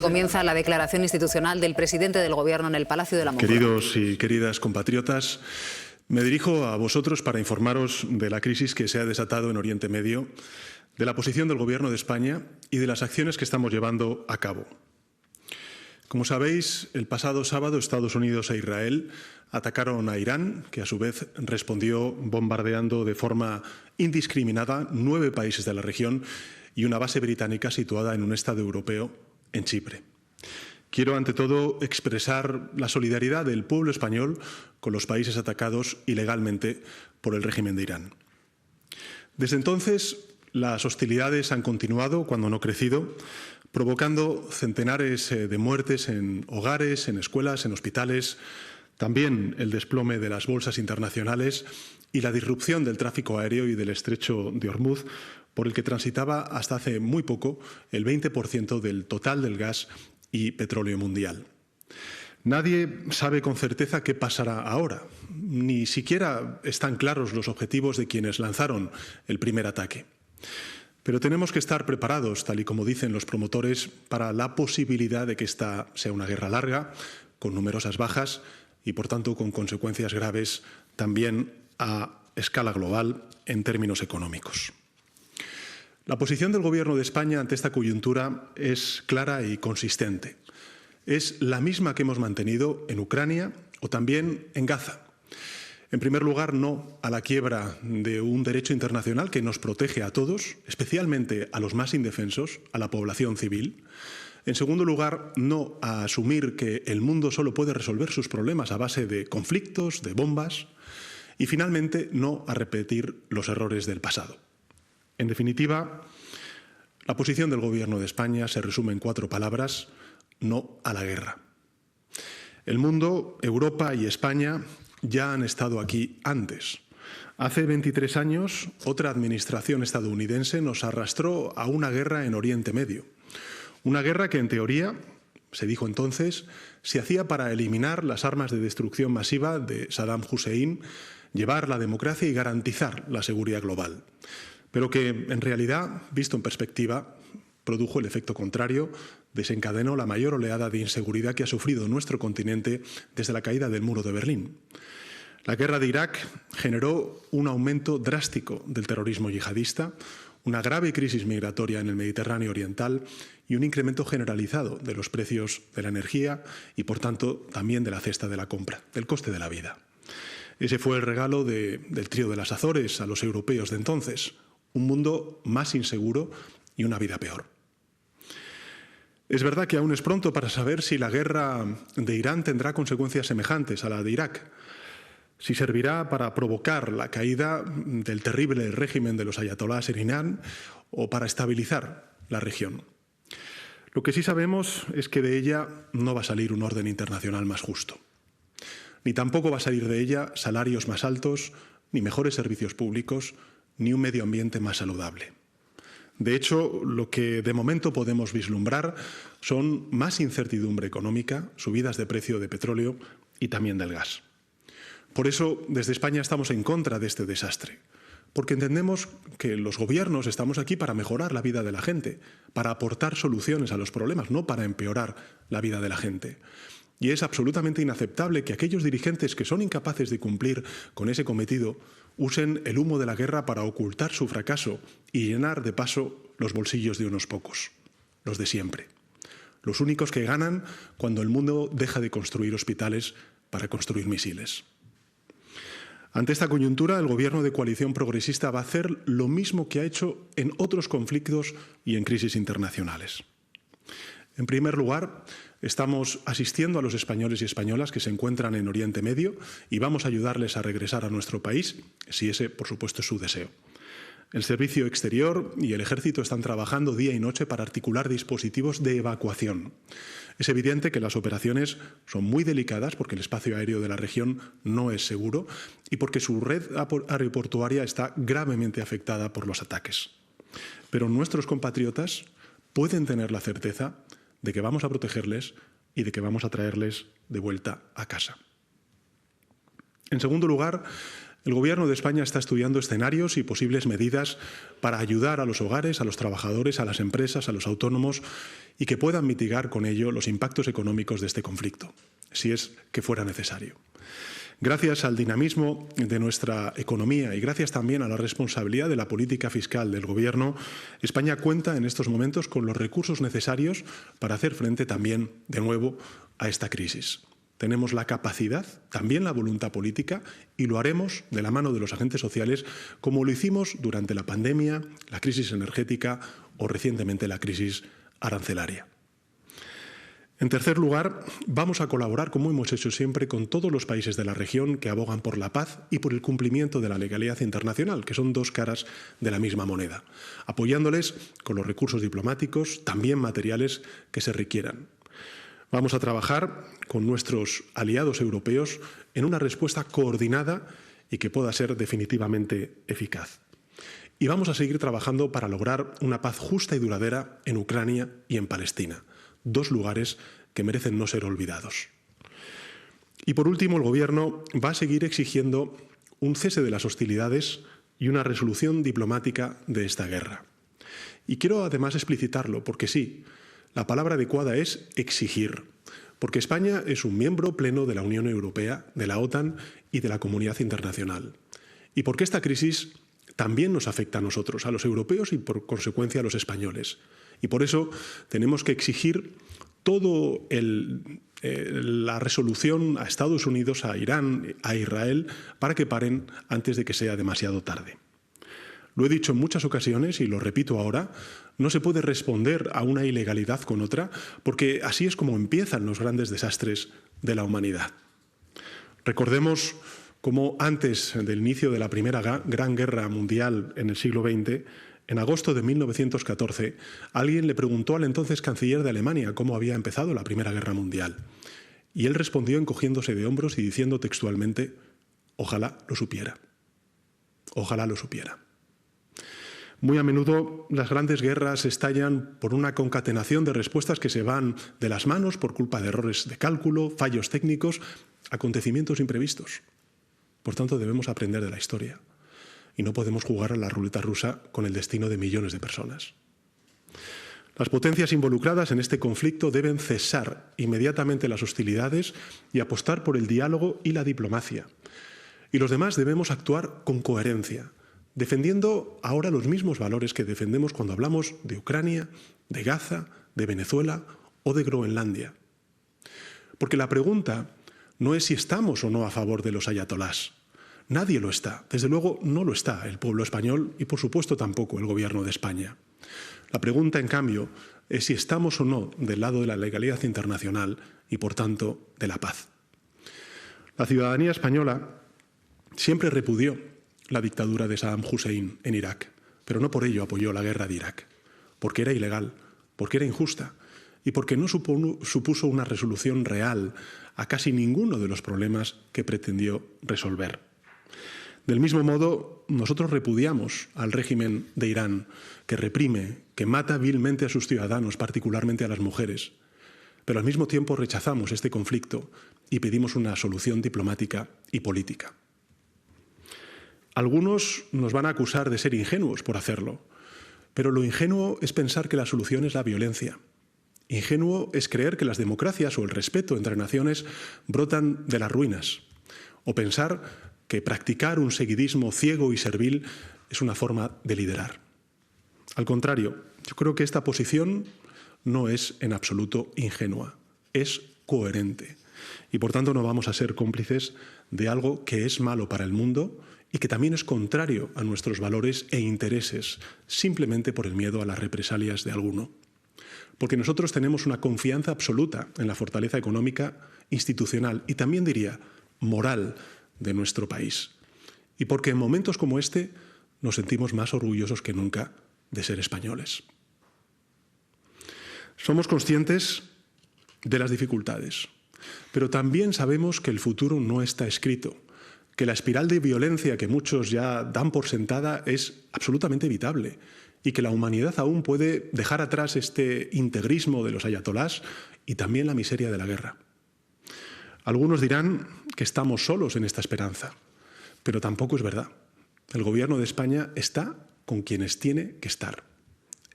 Comienza la declaración institucional del presidente del Gobierno en el Palacio de la Moncloa. Queridos y queridas compatriotas, me dirijo a vosotros para informaros de la crisis que se ha desatado en Oriente Medio, de la posición del Gobierno de España y de las acciones que estamos llevando a cabo. Como sabéis, el pasado sábado Estados Unidos e Israel atacaron a Irán, que a su vez respondió bombardeando de forma indiscriminada 9 países de la región y una base británica situada en un estado europeo, en Chipre. Quiero, ante todo, expresar la solidaridad del pueblo español con los países atacados ilegalmente por el régimen de Irán. Desde entonces, las hostilidades han continuado, cuando no crecido, provocando centenares de muertes en hogares, en escuelas, en hospitales, también el desplome de las bolsas internacionales y la disrupción del tráfico aéreo y del estrecho de Hormuz, por el que transitaba hasta hace muy poco el 20% del total del gas y petróleo mundial. Nadie sabe con certeza qué pasará ahora. Ni siquiera están claros los objetivos de quienes lanzaron el primer ataque. Pero tenemos que estar preparados, tal y como dicen los promotores, para la posibilidad de que esta sea una guerra larga, con numerosas bajas y, por tanto, con consecuencias graves también a escala global en términos económicos. La posición del Gobierno de España ante esta coyuntura es clara y consistente. Es la misma que hemos mantenido en Ucrania o también en Gaza. En primer lugar, no a la quiebra de un derecho internacional que nos protege a todos, especialmente a los más indefensos, a la población civil. En segundo lugar, no a asumir que el mundo solo puede resolver sus problemas a base de conflictos, de bombas. Y finalmente, no a repetir los errores del pasado. En definitiva, la posición del Gobierno de España se resume en 4 palabras: no a la guerra. El mundo, Europa y España ya han estado aquí antes. Hace 23 años, otra administración estadounidense nos arrastró a una guerra en Oriente Medio. Una guerra que, en teoría, se dijo entonces, se hacía para eliminar las armas de destrucción masiva de Saddam Hussein, llevar la democracia y garantizar la seguridad global. Pero que, en realidad, visto en perspectiva, produjo el efecto contrario, desencadenó la mayor oleada de inseguridad que ha sufrido nuestro continente desde la caída del muro de Berlín. La guerra de Irak generó un aumento drástico del terrorismo yihadista, una grave crisis migratoria en el Mediterráneo oriental y un incremento generalizado de los precios de la energía y, por tanto, también de la cesta de la compra, del coste de la vida. Ese fue el regalo del trío de las Azores a los europeos de entonces: un mundo más inseguro y una vida peor. Es verdad que aún es pronto para saber si la guerra de Irán tendrá consecuencias semejantes a la de Irak, si servirá para provocar la caída del terrible régimen de los ayatolás en Irán o para estabilizar la región. Lo que sí sabemos es que de ella no va a salir un orden internacional más justo, ni tampoco va a salir de ella salarios más altos, ni mejores servicios públicos, ni un medio ambiente más saludable. De hecho, lo que de momento podemos vislumbrar son más incertidumbre económica, subidas de precio de petróleo y también del gas. Por eso, desde España estamos en contra de este desastre, porque entendemos que los gobiernos estamos aquí para mejorar la vida de la gente, para aportar soluciones a los problemas, no para empeorar la vida de la gente. Y es absolutamente inaceptable que aquellos dirigentes que son incapaces de cumplir con ese cometido usen el humo de la guerra para ocultar su fracaso y llenar de paso los bolsillos de unos pocos, los de siempre. Los únicos que ganan cuando el mundo deja de construir hospitales para construir misiles. Ante esta coyuntura, el Gobierno de coalición progresista va a hacer lo mismo que ha hecho en otros conflictos y en crisis internacionales. En primer lugar, estamos asistiendo a los españoles y españolas que se encuentran en Oriente Medio y vamos a ayudarles a regresar a nuestro país, si ese, por supuesto, es su deseo. El Servicio Exterior y el Ejército están trabajando día y noche para articular dispositivos de evacuación. Es evidente que las operaciones son muy delicadas porque el espacio aéreo de la región no es seguro y porque su red aeroportuaria está gravemente afectada por los ataques. Pero nuestros compatriotas pueden tener la certeza de que vamos a protegerles y de que vamos a traerles de vuelta a casa. En segundo lugar, El Gobierno de España está estudiando escenarios y posibles medidas para ayudar a los hogares, a los trabajadores, a las empresas, a los autónomos y que puedan mitigar con ello los impactos económicos de este conflicto, si es que fuera necesario. Gracias al dinamismo de nuestra economía y gracias también a la responsabilidad de la política fiscal del Gobierno, España cuenta en estos momentos con los recursos necesarios para hacer frente también, de nuevo, a esta crisis. Tenemos la capacidad, también la voluntad política, y lo haremos de la mano de los agentes sociales, como lo hicimos durante la pandemia, la crisis energética o recientemente la crisis arancelaria. En tercer lugar, vamos a colaborar, como hemos hecho siempre, con todos los países de la región que abogan por la paz y por el cumplimiento de la legalidad internacional, que son dos caras de la misma moneda, apoyándoles con los recursos diplomáticos, también materiales, que se requieran. Vamos a trabajar con nuestros aliados europeos en una respuesta coordinada y que pueda ser definitivamente eficaz. Y vamos a seguir trabajando para lograr una paz justa y duradera en Ucrania y en Palestina, dos lugares que merecen no ser olvidados. Y por último, el Gobierno va a seguir exigiendo un cese de las hostilidades y una resolución diplomática de esta guerra. Y quiero además explicitarlo, porque sí, la palabra adecuada es exigir, porque España es un miembro pleno de la Unión Europea, de la OTAN y de la comunidad internacional. Y porque esta crisis también nos afecta a nosotros, a los europeos y por consecuencia a los españoles. Y por eso tenemos que exigir toda la resolución a Estados Unidos, a Irán, a Israel, para que paren antes de que sea demasiado tarde. Lo he dicho en muchas ocasiones y lo repito ahora, no se puede responder a una ilegalidad con otra, porque así es como empiezan los grandes desastres de la humanidad. Recordemos cómo antes del inicio de la Primera Gran Guerra Mundial en el siglo XX, en agosto de 1914, alguien le preguntó al entonces canciller de Alemania cómo había empezado la Primera Guerra Mundial. Y él respondió encogiéndose de hombros y diciendo textualmente: «Ojalá lo supiera. Ojalá lo supiera». Muy a menudo las grandes guerras estallan por una concatenación de respuestas que se van de las manos por culpa de errores de cálculo, fallos técnicos, acontecimientos imprevistos. Por tanto, debemos aprender de la historia y no podemos jugar a la ruleta rusa con el destino de millones de personas. Las potencias involucradas en este conflicto deben cesar inmediatamente las hostilidades y apostar por el diálogo y la diplomacia. Y los demás debemos actuar con coherencia, defendiendo ahora los mismos valores que defendemos cuando hablamos de Ucrania, de Gaza, de Venezuela o de Groenlandia. Porque la pregunta no es si estamos o no a favor de los ayatolás. Nadie lo está. Desde luego no lo está el pueblo español y, por supuesto, tampoco el Gobierno de España. La pregunta, en cambio, es si estamos o no del lado de la legalidad internacional y, por tanto, de la paz. La ciudadanía española siempre repudió la dictadura de Saddam Hussein en Irak, pero no por ello apoyó la guerra de Irak, porque era ilegal, porque era injusta y porque no supuso una resolución real a casi ninguno de los problemas que pretendió resolver. Del mismo modo, nosotros repudiamos al régimen de Irán, que reprime, que mata vilmente a sus ciudadanos, particularmente a las mujeres, pero al mismo tiempo rechazamos este conflicto y pedimos una solución diplomática y política. Algunos nos van a acusar de ser ingenuos por hacerlo, pero lo ingenuo es pensar que la solución es la violencia. Ingenuo es creer que las democracias o el respeto entre naciones brotan de las ruinas, o pensar que practicar un seguidismo ciego y servil es una forma de liderar. Al contrario, yo creo que esta posición no es en absoluto ingenua, es coherente. Y por tanto no vamos a ser cómplices de algo que es malo para el mundo y que también es contrario a nuestros valores e intereses, simplemente por el miedo a las represalias de alguno. Porque nosotros tenemos una confianza absoluta en la fortaleza económica, institucional y también diría moral de nuestro país. Y porque en momentos como este nos sentimos más orgullosos que nunca de ser españoles. Somos conscientes de las dificultades, pero también sabemos que el futuro no está escrito, que la espiral de violencia que muchos ya dan por sentada es absolutamente evitable y que la humanidad aún puede dejar atrás este integrismo de los ayatolás y también la miseria de la guerra. Algunos dirán que estamos solos en esta esperanza, Pero tampoco es verdad. El Gobierno de España está con quienes tiene que estar.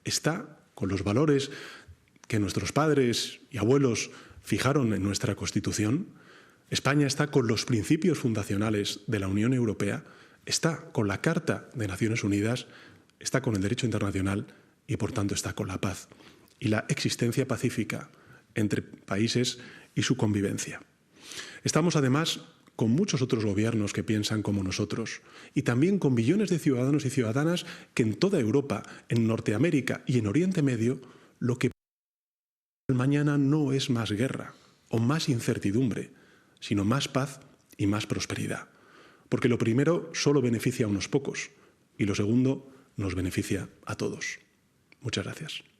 Está con los valores que nuestros padres y abuelos fijaron en nuestra Constitución. España está con los principios fundacionales de la Unión Europea, está con la Carta de Naciones Unidas, está con el derecho internacional y, por tanto, está con la paz y la existencia pacífica entre países y su convivencia. Estamos, además, con muchos otros gobiernos que piensan como nosotros y también con millones de ciudadanos y ciudadanas que en toda Europa, en Norteamérica y en Oriente Medio, lo que mañana no es más guerra o más incertidumbre, sino más paz y más prosperidad. Porque lo primero solo beneficia a unos pocos y lo segundo nos beneficia a todos. Muchas gracias.